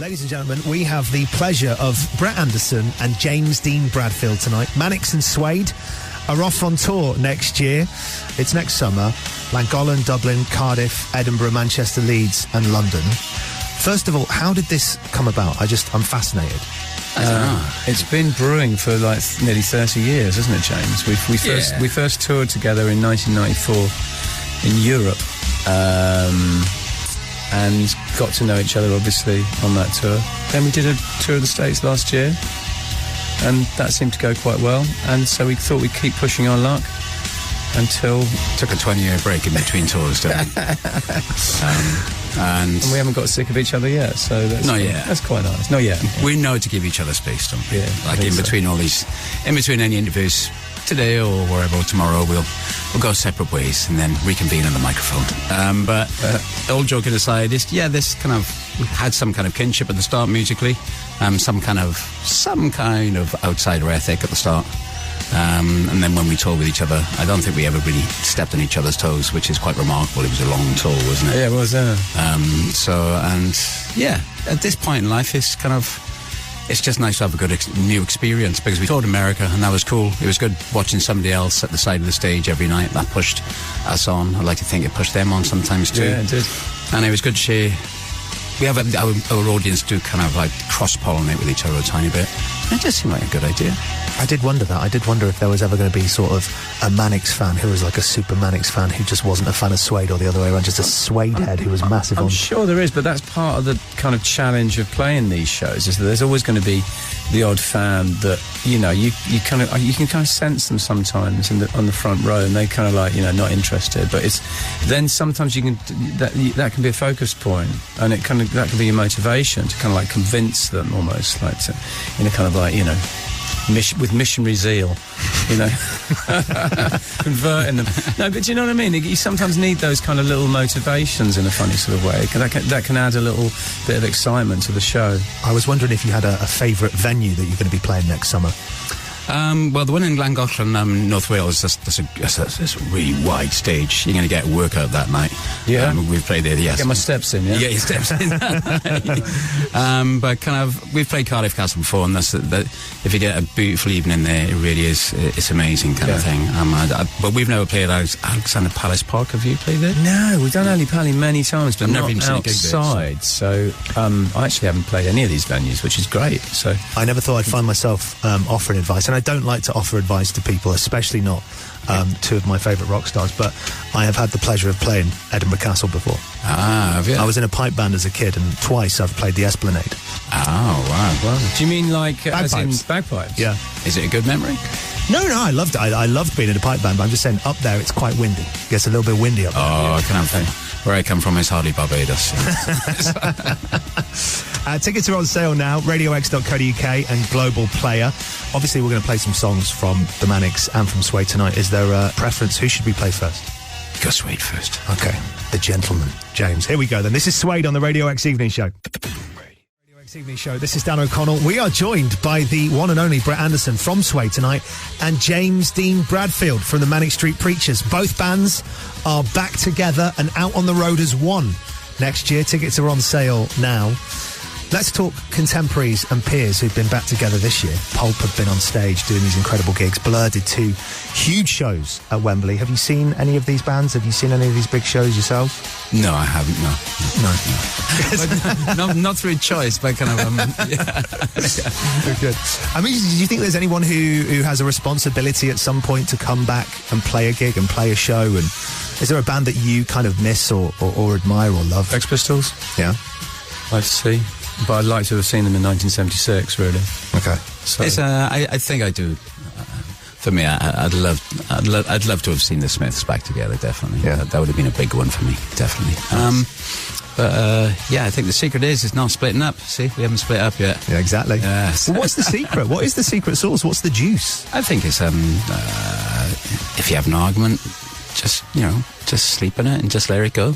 Ladies and gentlemen, we have the pleasure of Brett Anderson and James Dean Bradfield tonight. Manics and Suede are off on tour next year. It's next summer. Llangollen, Dublin, Cardiff, Edinburgh, Manchester, Leeds and London. First of all, how did this come about? I'm fascinated. It's been brewing for like nearly 30 years, isn't it, James? We first toured together in 1994 in Europe. And got to know each other, obviously, on that tour. Then we did a tour of the States last year, and that seemed to go quite well. And so we thought we'd keep pushing our luck until... Took a 20-year break in between tours, didn't we? And we haven't got sick of each other yet, so that's... Not yet. That's quite nice. Not yet. Yeah. We know to give each other space, don't we? Yeah. Like in between all these... In between any interviews... Today or wherever, or tomorrow, we'll go separate ways and then reconvene on the microphone. But all joking aside, this kind of we had some kind of kinship at the start musically, some kind of outsider ethic at the start, and then when we toured with each other, I don't think we ever really stepped on each other's toes, which is quite remarkable. It was a long tour, wasn't it? Yeah, it was. At this point in life, it's kind of. It's just nice to have a good new experience because we toured America and that was cool. It was good watching somebody else at the side of the stage every night. That pushed us on. I'd like to think it pushed them on sometimes too. Yeah, it did. And it was good to share. We have our audience do kind of like cross-pollinate with each other a tiny bit. It just seemed like a good idea. I did wonder that. I did wonder if there was ever going to be sort of a Manics fan who was like a super Manics fan who just wasn't a fan of Suede, or the other way around, just a Suede head who was massive on... I'm sure there is, but that's part of the kind of challenge of playing these shows, is that there's always going to be the odd fan that, you know, you can kind of sense them sometimes on the front row, and they kind of like, you know, not interested. But it's then sometimes you can that can be a focus point, and that can be your motivation to kind of like convince them almost, like to, in a kind of like, you know, with missionary zeal, you know, converting them. No, but do you know what I mean? You sometimes need those kind of little motivations in a funny sort of way. That can add a little bit of excitement to the show. I was wondering if you had a favourite venue that you're going to be playing next summer. Well, the one in Llangollen, North Wales, that's a really wide stage. You're going to get a workout that night. Yeah. We've played there, yes. Get my steps in, yeah? You get your steps in. But kind of, we've played Cardiff Castle before, and if you get a beautiful evening there, it really is, it's amazing kind of thing. But we've never played Alexander Palace Park. Have you played there? No, we've done Ali Pali many times, but never not even seen a gig there, outside. So I actually haven't played any of these venues, which is great. So I never thought I'd find myself offering advice, and I don't like to offer advice to people, especially not two of my favourite rock stars, but I have had the pleasure of playing Edinburgh Castle before. Have you? I was in a pipe band as a kid, and twice I've played the Esplanade. Oh, wow. Do you mean like bagpipes? As in bagpipes? Yeah. Is it a good memory? No, I loved it. I loved being in a pipe band, but I'm just saying, up there it's quite windy. It gets a little bit windy up there. Oh, I can have where I come from is hardly Barbados. Tickets are on sale now, radiox.co.uk and Global Player. Obviously, we're going to play some songs from the Manics and from Suede tonight. Is there a preference? Who should we play first? Go Suede first. Okay, the gentleman, James. Here we go then. This is Suede on the Radio X Evening Show. Radio X Evening Show. This is Dan O'Connell. We are joined by the one and only Brett Anderson from Suede tonight and James Dean Bradfield from the Manic Street Preachers. Both bands are back together and out on the road as one next year. Tickets are on sale now. Let's talk contemporaries and peers who've been back together this year. Pulp have been on stage doing these incredible gigs. Blur did 2 huge shows at Wembley. Have you seen any of these bands? Have you seen any of these big shows yourself? No, I haven't, no. not through choice, but kind of, yeah. Very good. I mean, do you think there's anyone who has a responsibility at some point to come back and play a gig and play a show? And is there a band that you kind of miss or admire or love? Sex Pistols? Yeah. I'd see. But I'd like to have seen them in 1976, really. Okay. So I think I do. For me, I'd love to have seen the Smiths back together. Definitely. Yeah. That would have been a big one for me. Definitely. I think the secret is not splitting up. See, we haven't split up yet. Yeah, exactly. Yes. Well, what's the secret? What is the secret sauce? What's the juice? I think it's if you have an argument, just sleep in it and just let it go.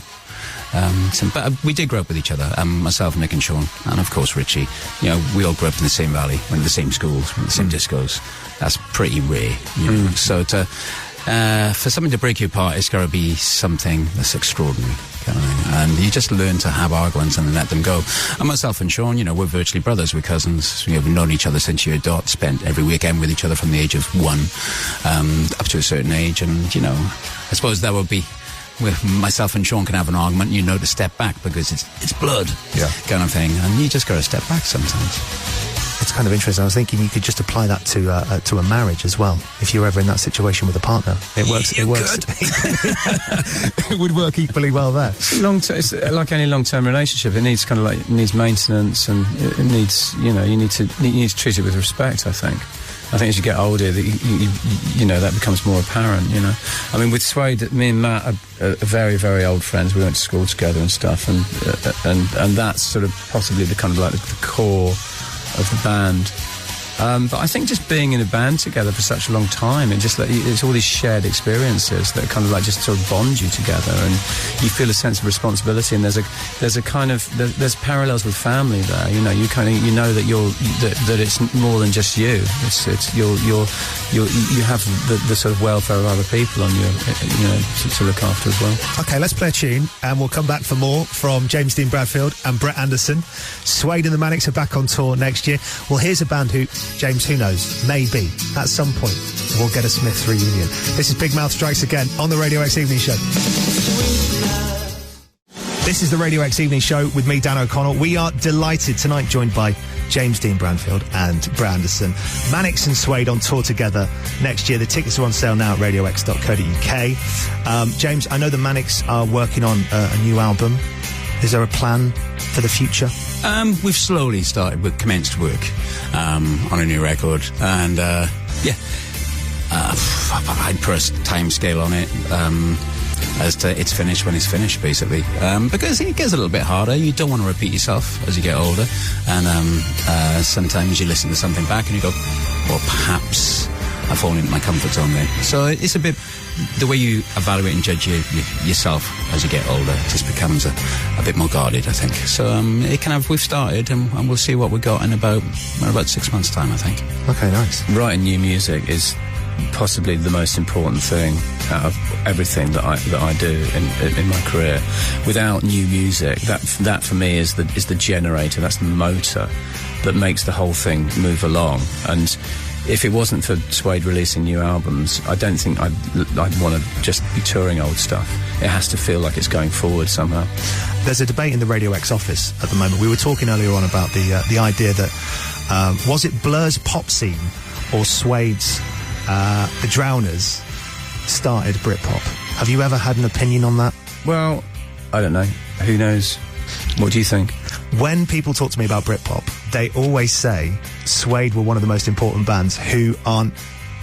But we did grow up with each other, myself, Nick and Sean, and of course Richey. You know, we all grew up in the same valley, went to the same schools, went to the same discos. That's pretty rare, you know. So for something to break you apart, it's got to be something that's extraordinary. kind of thing. And you just learn to have arguments and let them go. And myself and Sean, you know, we're virtually brothers, we're cousins. We've known each other since year dot, spent every weekend with each other from the age of 1 up to a certain age. And, you know, I suppose that would be where myself and Sean can have an argument, you know, to step back because it's blood, kind of thing. And you just got to step back sometimes. It's kind of interesting. I was thinking you could just apply that to a marriage as well. If you're ever in that situation with a partner, it works. It works. It would work equally well there. It's like any long-term relationship. It needs needs maintenance, and it needs, you know, you need to treat it with respect. I think as you get older, you know, that becomes more apparent. You know, I mean, with Suede, me and Matt are very, very old friends. We went to school together and stuff, and that's sort of possibly the kind of like the core of the band. But I think just being in a band together for such a long time, and just like, it's all these shared experiences that kind of like just sort of bond you together, and you feel a sense of responsibility. And there's a kind of there's parallels with family there. You know, you know that that it's more than just you. It's you have the sort of welfare of other people on you, you know, to look after as well. Okay, let's play a tune, and we'll come back for more from James Dean Bradfield and Brett Anderson. Suede and the Manics are back on tour next year. Well, here's a band who, James, who knows, maybe at some point we'll get a Smiths reunion. This is Big Mouth Strikes Again on the Radio X Evening Show. This is the Radio X Evening Show with me, Dan O'Connell. We are delighted tonight, joined by James Dean Bradfield and Brett Anderson. Manics and Suede on tour together next year. The tickets are on sale now at radiox.co.uk. James, I know the Manics are working on a new album. Is there a plan for the future? We've slowly commenced work on a new record, and I'd put a time scale on it as to it's finished when it's finished, basically, because it gets a little bit harder. You don't want to repeat yourself as you get older, and sometimes you listen to something back and you go, well, perhaps I've fallen into my comfort zone there. So it's a bit, the way you evaluate and judge yourself as you get older just becomes a bit more guarded, I think. So we've started, and we'll see what we got in about 6 months' time, I think. Okay, nice. Writing new music is possibly the most important thing out of everything that I do in my career. Without new music, that for me is the generator. That's the motor that makes the whole thing move along. And if it wasn't for Suede releasing new albums, I don't think I'd want to just be touring old stuff. It has to feel like it's going forward somehow. There's a debate in the Radio X office at the moment. We were talking earlier on about the idea that was it Blur's pop scene or Suede's the Drowners started Britpop? Have you ever had an opinion on that? Well, I don't know. Who knows? What do you think? When people talk to me about Britpop, they always say Suede were one of the most important bands who aren't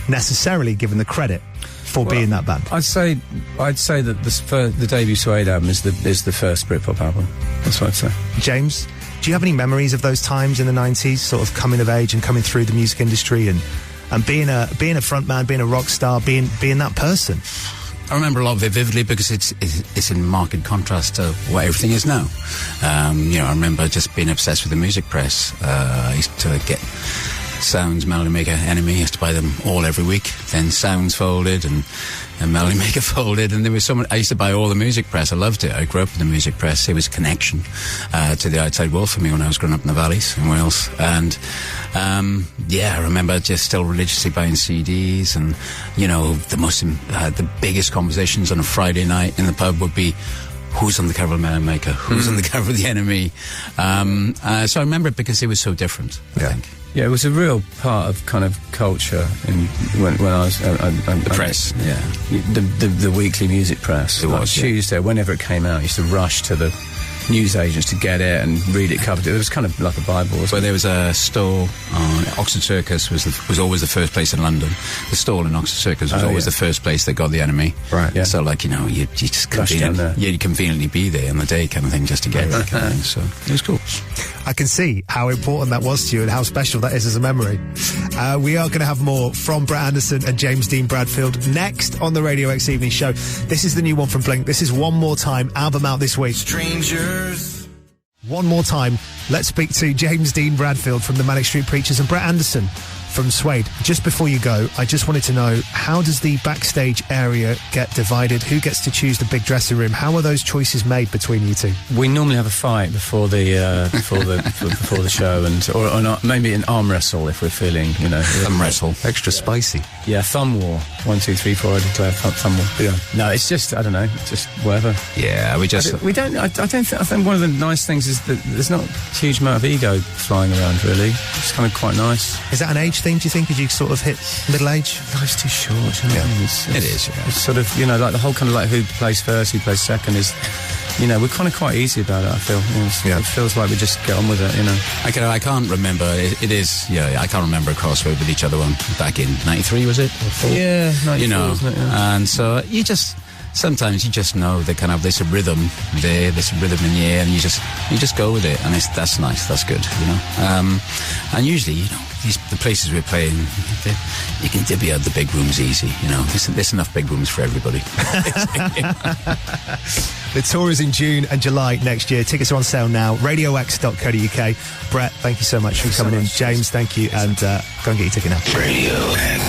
necessarily given the credit for being that band. I'd say that the debut Suede album is the first Britpop album. That's what I'd say. James, do you have any memories of those times in the 90s, sort of coming of age and coming through the music industry and being a front man, being a rock star, being that person? I remember a lot of it vividly because it's in marked contrast to what everything is now. You know, I remember just being obsessed with the music press. I used to get Sounds, Melody Maker, Enemy. I used to buy them all every week. Then Sounds folded and Melody Maker folded, and there was someone I used to buy all the music press. I loved it. I grew up in the music press. It was a connection to the outside world for me when I was growing up in the valleys in Wales. And I remember just still religiously buying CDs, and you know, the biggest conversations on a Friday night in the pub would be, who's on the cover of Melody Maker? Who's on the cover of the Enemy? So I remember it because it was so different, I think. Yeah, it was a real part of kind of culture when I was... the press, the weekly music press. It was, Tuesday, whenever it came out, I used to rush to the newsagents to get it and read it covered. It was kind of like a Bible. Well, there was a stall on Oxford Circus was always the first place in London. The stall in Oxford Circus was always the first place that got the Enemy. Right. Yeah. So, like, you know, you just you conveniently be there on the day kind of thing just to get it. Kind of thing. So it was cool. I can see how important that was to you and how special that is as a memory. We are going to have more from Brett Anderson and James Dean Bradfield next on the Radio X Evening Show. This is the new one from Blink. This is One More Time, album out this week. Strangers. One more time, let's speak to James Dean Bradfield from the Manic Street Preachers and Brett Anderson from Suede. Just before you go, I just wanted to know, how does the backstage area get divided? Who gets to choose the big dressing room? How are those choices made between you two? We normally have a fight before the before the show, or not, maybe an arm wrestle if we're feeling, Thumb wrestle. Extra spicy. Yeah, thumb war. 1, 2, 3, 4. I declare thumb war. Yeah. No, it's just, I don't know, just whatever. Yeah, we just... We don't. I think one of the nice things is that there's not a huge amount of ego flying around. Really, it's kind of quite nice. Is that an age thing? Do you think? Did you sort of hit middle age? Life's too short. You know? Yeah. It is. Yeah. It's sort of, like the whole kind of like who plays first, who plays second is. We're kind of quite easy about it, I feel. It feels like we just get on with it, I can't remember. It is, I can't remember a crossword with each other one back in 93, was it? Or 4? Yeah, 94, isn't it? Yeah. And so sometimes you just know that kind of there's a rhythm there, there's a rhythm in the air, and you just go with it, and that's nice, that's good, And usually, the places we're playing, you can divvy out the big rooms easy, There's enough big rooms for everybody. The tour is in June and July next year. Tickets are on sale now. RadioX.co.uk. Brett, thank you so much for coming in. James, thank you, and go and get your ticket now. Radio X.